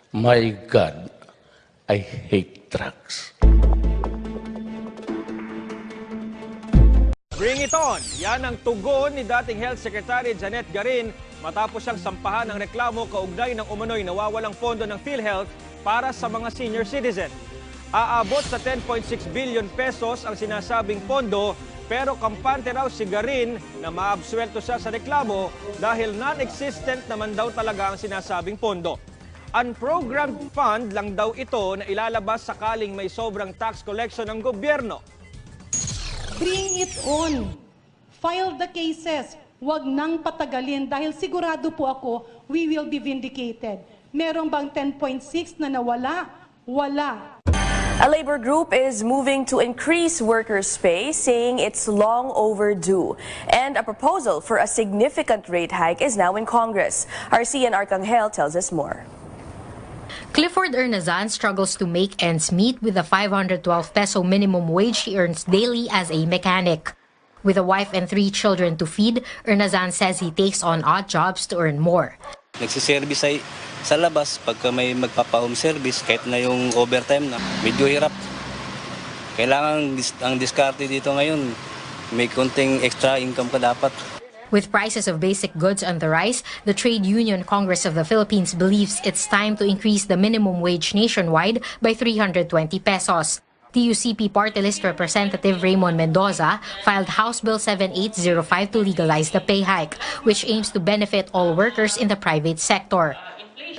My God, I hate drugs. Bring it on! Yan ang tugon ni dating Health Secretary Garin matapos siyang sampahan ng reklamo kaugnay ng umano'y nawawalang pondo ng PhilHealth para sa mga senior citizen. Aabot sa 10.6 billion pesos ang sinasabing pondo, pero kampante raw si Garin na maabsuelto siya sa reklamo dahil non-existent naman daw talaga ang sinasabing pondo. Unprogrammed fund lang daw ito na ilalabas sakaling may sobrang tax collection ng gobyerno. Bring it on. File the cases. Huwag nang patagalin dahil sigurado po ako, we will be vindicated. Meron bang 10.6 na nawala? Wala. A labor group is moving to increase workers' pay, saying it's long overdue. And a proposal for a significant rate hike is now in Congress. RCN Arcangel tells us more. Clifford Ernazan struggles to make ends meet with the 512 peso minimum wage he earns daily as a mechanic. With a wife and 3 children to feed, Ernazan says he takes on odd jobs to earn more. Nagsiservice ay sa labas pagka may magpapa-home service, kahit na yung overtime na, medyo hirap. Kailangan ang diskarte dito ngayon, may konting extra income ka dapat. With prices of basic goods on the rise, the Trade Union Congress of the Philippines believes it's time to increase the minimum wage nationwide by 320 pesos. TUCP Party List Representative Raymond Mendoza filed House Bill 7805 to legalize the pay hike, which aims to benefit all workers in the private sector.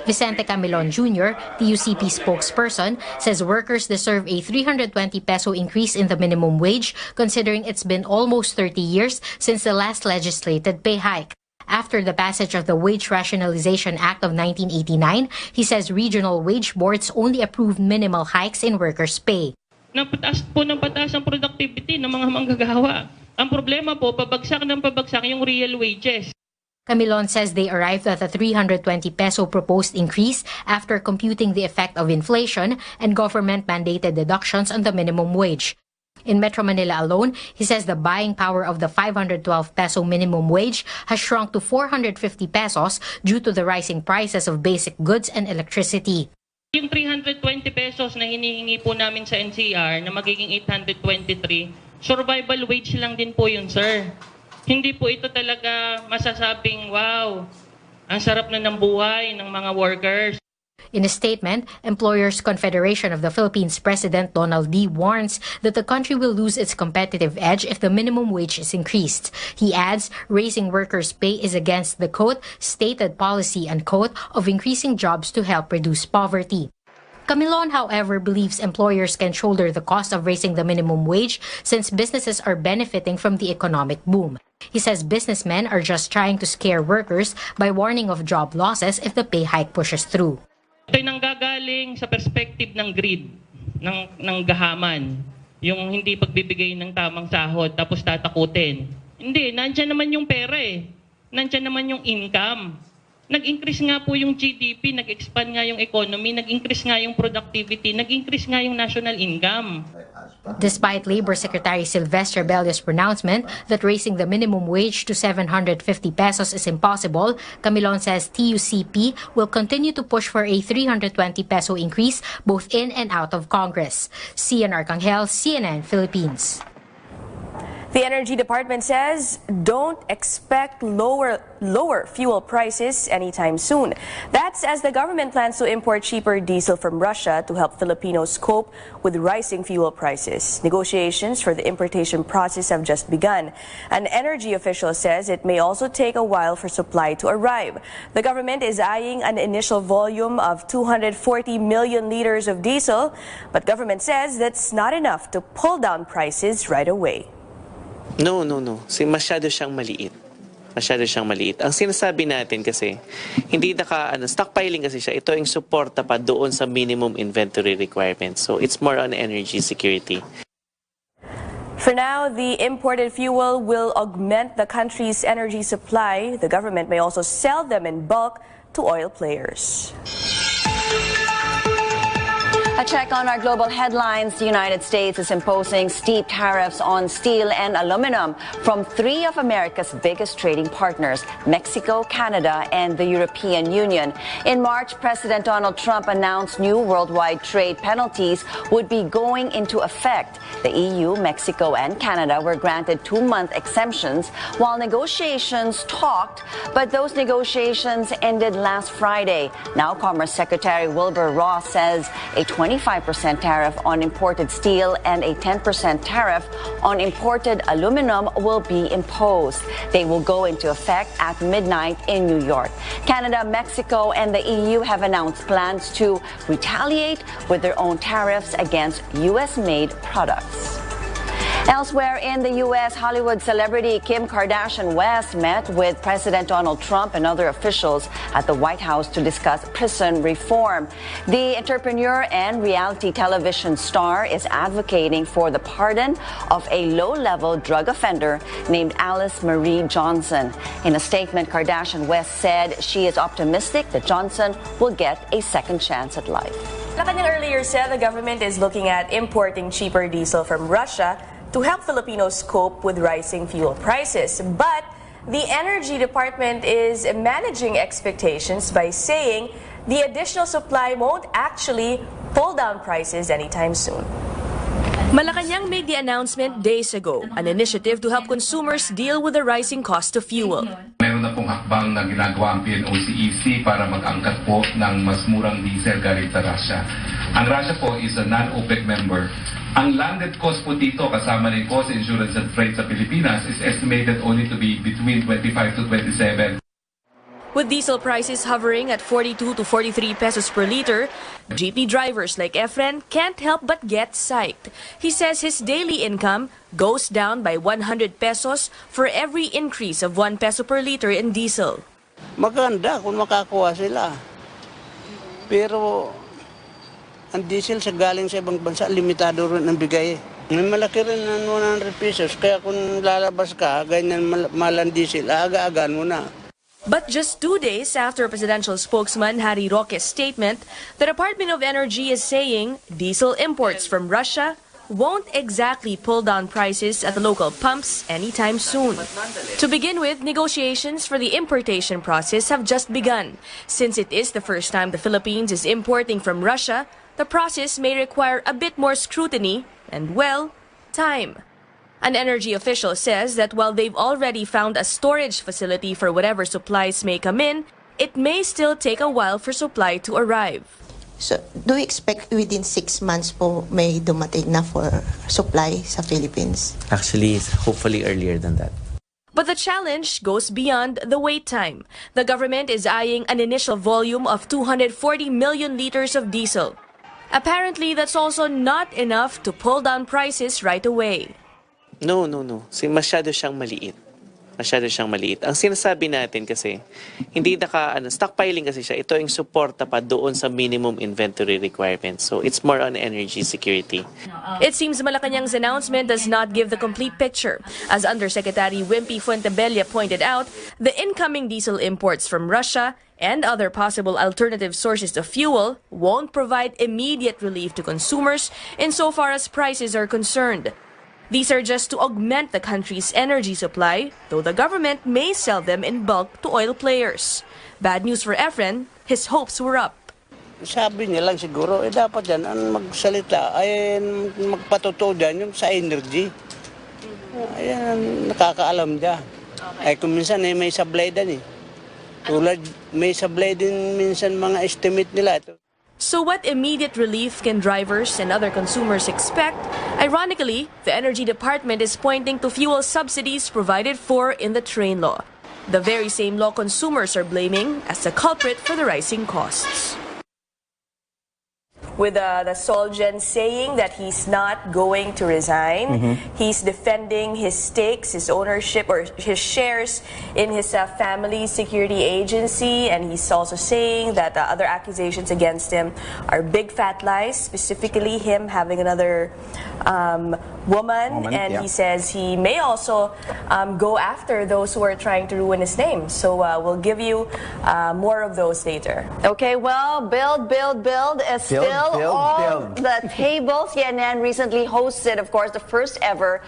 Vicente Camilon Jr., TUCP spokesperson, says workers deserve a 320 peso increase in the minimum wage, considering it's been almost 30 years since the last legislated pay hike. After the passage of the Wage Rationalization Act of 1989, he says regional wage boards only approved minimal hikes in workers' pay. Napataas po ng pataas ang productivity ng mga manggagawa. Ang problema po, pabagsak ng pabagsak yung real wages. Camilon says they arrived at a 320 peso proposed increase after computing the effect of inflation and government-mandated deductions on the minimum wage. In Metro Manila alone, he says the buying power of the 512 peso minimum wage has shrunk to 450 pesos due to the rising prices of basic goods and electricity. Yung 320 pesos na hinihingi po namin sa NCR na magiging 823, survival wage lang din po yun, sir. Hindi po ito talaga masasabing, wow, ang sarap na ng buhay ng mga workers. In a statement, Employers Confederation of the Philippines President Donald D. warns that the country will lose its competitive edge if the minimum wage is increased. He adds, raising workers' pay is against the, quote, stated policy, unquote, of increasing jobs to help reduce poverty. Camilon, however, believes employers can shoulder the cost of raising the minimum wage since businesses are benefiting from the economic boom. He says businessmen are just trying to scare workers by warning of job losses if the pay hike pushes through. Ito'y nanggagaling sa perspective ng greed, ng gahaman. Yung hindi pagbibigay ng tamang sahod tapos tatakutin. Hindi, nandyan naman yung pera eh. Nandyan naman yung income. Nag-increase nga po yung GDP, nag-expand nga yung economy, nag-increase nga yung productivity, nag-increase nga yung national income. Despite Labor Secretary Sylvester Bello's pronouncement that raising the minimum wage to 750 pesos is impossible, Camilon says TUCP will continue to push for a 320 peso increase both in and out of Congress. Cian Arcangel, CNN Philippines. The Energy Department says don't expect lower fuel prices anytime soon. That's as the government plans to import cheaper diesel from Russia to help Filipinos cope with rising fuel prices. Negotiations for the importation process have just begun. An energy official says it may also take a while for supply to arrive. The government is eyeing an initial volume of 240 million liters of diesel, but government says that's not enough to pull down prices right away. No. Masyado siyang maliit. Ang sinasabi natin kasi, hindi stockpiling kasi siya. Ito yung suporta pa doon sa minimum inventory requirements. So it's more on energy security. For now, the imported fuel will augment the country's energy supply. The government may also sell them in bulk to oil players. check on our global headlines. The United States is imposing steep tariffs on steel and aluminum from three of America's biggest trading partners, Mexico, Canada, and the European Union. In March, President Donald Trump announced new worldwide trade penalties would be going into effect. The EU, Mexico, and Canada were granted 2-month exemptions while negotiations talked, but those negotiations ended last Friday. Now, Commerce Secretary Wilbur Ross says a 25% tariff on imported steel and a 10% tariff on imported aluminum will be imposed. They will go into effect at midnight in New York. Canada, Mexico, and the EU have announced plans to retaliate with their own tariffs against U.S.-made products. Elsewhere in the U.S., Hollywood celebrity Kim Kardashian West met with President Donald Trump and other officials at the White House to discuss prison reform. The entrepreneur and reality television star is advocating for the pardon of a low-level drug offender named Alice Marie Johnson. In a statement, Kardashian West said she is optimistic that Johnson will get a second chance at life. Malacanang earlier said the government is looking at importing cheaper diesel from Russia to help Filipinos cope with rising fuel prices. But the Energy Department is managing expectations by saying the additional supply won't actually pull down prices anytime soon. Malacanang made the announcement days ago, an initiative to help consumers deal with the rising cost of fuel. Meron na pong hakbang na ginagawa ang PNOCEC para mag-angkat po ng mas murang diesel galing sa Russia. Ang Russia po is a non-OPEC member. Ang landed cost po dito kasama ng cost, insurance and freight sa Pilipinas is estimated only to be between 25 to 27. With diesel prices hovering at 42 to 43 pesos per liter, jeepney drivers like Efren can't help but get psyched. He says his daily income goes down by 100 pesos for every increase of 1 peso per liter in diesel. Maganda kung makakuha sila. Pero ang diesel sa galing sa ibang bansa, limitado rin ang bigay. May malaki rin ng 100 pesos, kaya kung lalabas ka, ganyan malang diesel, aga-agaan mo na. But just 2 days after presidential spokesman Harry Roque's statement, the Department of Energy is saying diesel imports from Russia won't exactly pull down prices at the local pumps anytime soon. To begin with, negotiations for the importation process have just begun. Since it is the first time the Philippines is importing from Russia, the process may require a bit more scrutiny and, well, time. An energy official says that while they've already found a storage facility for whatever supplies may come in, it may still take a while for supply to arrive. So, do we expect within 6 months po may dumating na for supply sa Philippines? Actually, hopefully earlier than that. But the challenge goes beyond the wait time. The government is eyeing an initial volume of 240 million liters of diesel. Apparently, that's also not enough to pull down prices right away. No. Masyado siyang maliit. Ang sinasabi natin kasi, hindi stockpiling kasi siya. Ito yung suporta pa doon sa minimum inventory requirements. So it's more on energy security. It seems Malacanang's announcement does not give the complete picture. As Undersecretary Wimpy Fuentebella pointed out, the incoming diesel imports from Russia and other possible alternative sources of fuel won't provide immediate relief to consumers insofar as prices are concerned. These are just to augment the country's energy supply, though the government may sell them in bulk to oil players. Bad news for Efren, his hopes were up. Sabi niya lang siguro, dapat yan, ang magsalita, ay magpatotoo dyan yung sa energy. Ayan, nakakaalam niya. Ay kung minsan may sablay din eh. Tulad, may sablay din minsan mga estimate nila. So what immediate relief can drivers and other consumers expect? Ironically, the Energy Department is pointing to fuel subsidies provided for in the train law. The very same law consumers are blaming as the culprit for the rising costs. With the Solgen saying that he's not going to resign, he's defending his stakes, his ownership, or his shares in his family security agency, and he's also saying that other accusations against him are big fat lies, specifically him having another woman, and yeah. he says he may also go after those who are trying to ruin his name. So we'll give you more of those later. Okay, well, build is still on the table. CNN recently hosted, of course, the first ever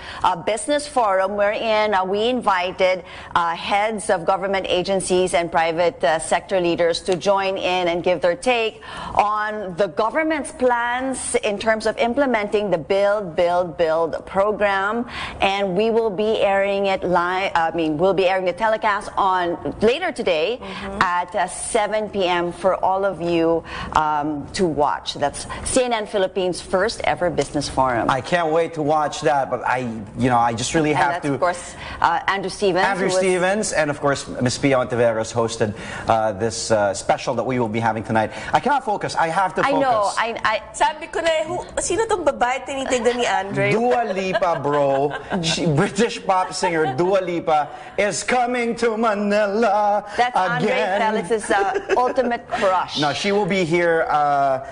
business forum wherein we invited heads of government agencies and private sector leaders to join in and give their take on the government's plans in terms of implementing the Build program. And we will be airing it live. We'll be airing the telecast on later today at 7 p.m. for all of you to watch. That's CNN Philippines' first ever business forum. I can't wait to watch that, but I just really have to. Of course, Andrew Stevens, and of course, Ms. Pia Ontiveros hosted this special that we will be having tonight. I cannot focus. I have to focus. I know. Sabi ko na, sino tong babae tinitignan ni Andre? Dua Lipa, bro. British pop singer Dua Lipa is coming to Manila. That's again. Andre Felix's ultimate crush. No, she will be here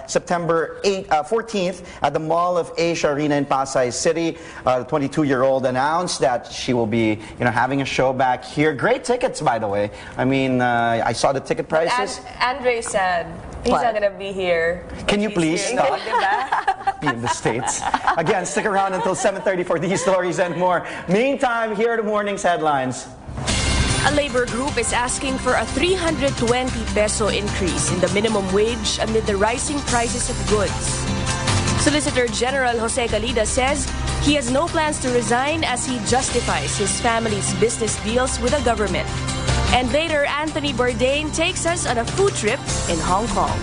September 14th at the Mall of Asia Arena in Pasay City. The 22-year-old announced that she will be, having a show back here. Great tickets, by the way. I mean, I saw the ticket prices. Andre said he's not going to be here. Can you please stop? Be in the States. Again, stick around until 7:30 for these stories and more. Meantime, here are the morning's headlines. A labor group is asking for a 320 peso increase in the minimum wage amid the rising prices of goods. Solicitor General Jose Calida says he has no plans to resign as he justifies his family's business deals with the government. And later, Anthony Bourdain takes us on a food trip in Hong Kong.